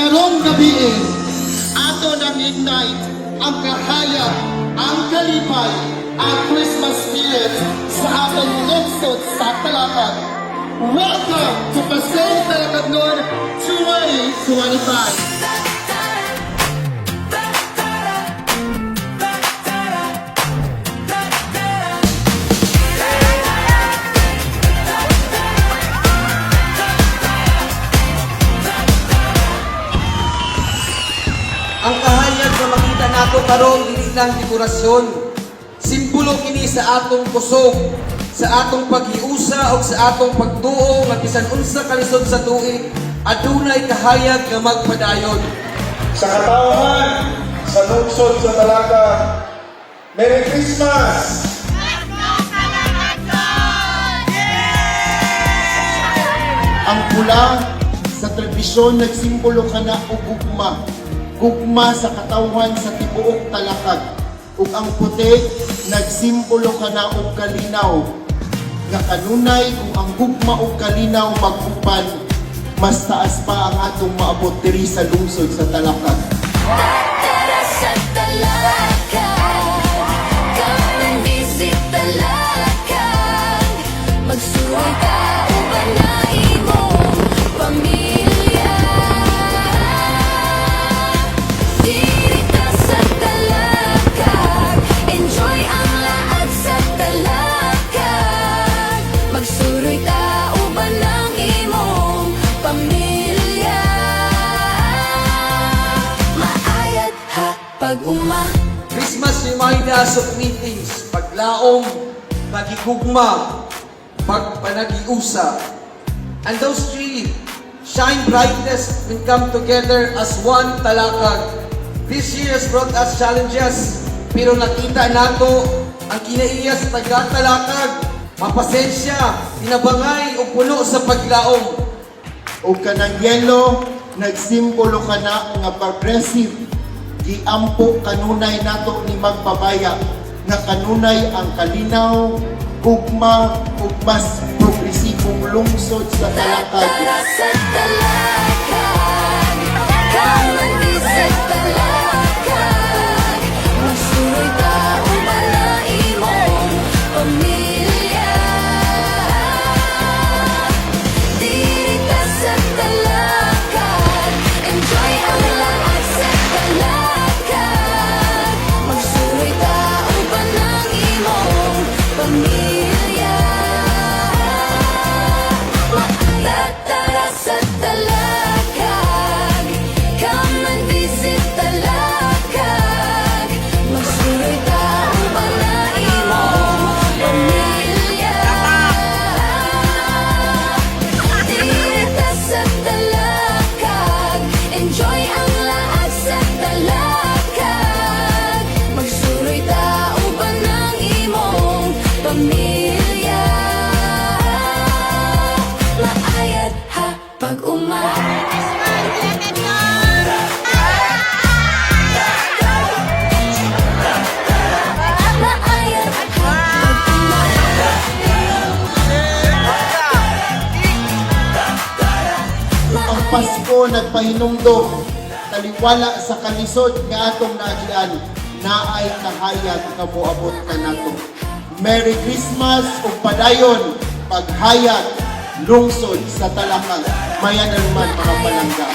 karong gabi ato nang ignite ang kahayag, ang kalipay, ang Christmas spirit sa atong lungsod sa Talakad. Welcome to Paseo Talakadnon 2025. Ang kahayag na makita nato karon dili lang dekorasyon. Simbolo kini sa atong kusog, sa atong paghiusa o sa atong pagtuo nga bisan unsa kalisod sa tuig, adunay kahayag nga magpadayon. Sa katawhan, sa lungsod sa Talaga, Merry Christmas! Ang pula sa tradisyon nagsimbolo kana og gugma. Gugma sa katawhan sa tibuok Talakad. Ug ang puti nagsimbolo kana og kalinaw. Nga kanunay kung ang gugma ug kalinaw maguban, mas taas pa ang atong maabot diri sa lungsod sa Talakad. Tara sa Talakad, come and visit Talakad. Magsuway ka uban na imong pamilya. Dito sa Talakad, enjoy ang lahat sa Talakad. Magsuroy ka uban ng imong pamilya. Maayat ha pag-uma. Christmas remind us of meetings, paglaom, pagigugma, pagpanagiusa. And those three shine brightest when come together as one Talakad. This year has brought us challenges, pero nakita nato ang kinaiya sa taga-Talakad. Mapasensya, pinabangay o puno sa paglaom. O kanang yelo, nagsimbolo kana nga progressive. Giampo kanunay nato ni magpabaya nga kanunay ang kalinaw, gugma, ug mas progresibong lungsod sa Talakad. Tara sa Talakad, come and visit Talakad. Magsuroy ka uban na imong pamilya. Dito sa Talakad, enjoy ang lahat sa Talakad. Magsuroy ka uban ng imong pamilya. Tara sa Talakad, come and visit Talakad. Magsuroy ka uban na imong pamilya. Dito sa Talakad, enjoy ang lahat sa Talakad. Magsuroy ka uban ng imong pamilya. Maayat ha pag-uma. Maayat ha pag-uma. Ang Pasko nagpahinumdom, taliwala sa kalisod nga atong naagian, naay kahayag nga moabot ka nato. Merry Christmas ug padayon, paghayag, lungsod sa Talakad. Mayan naman mga palangga.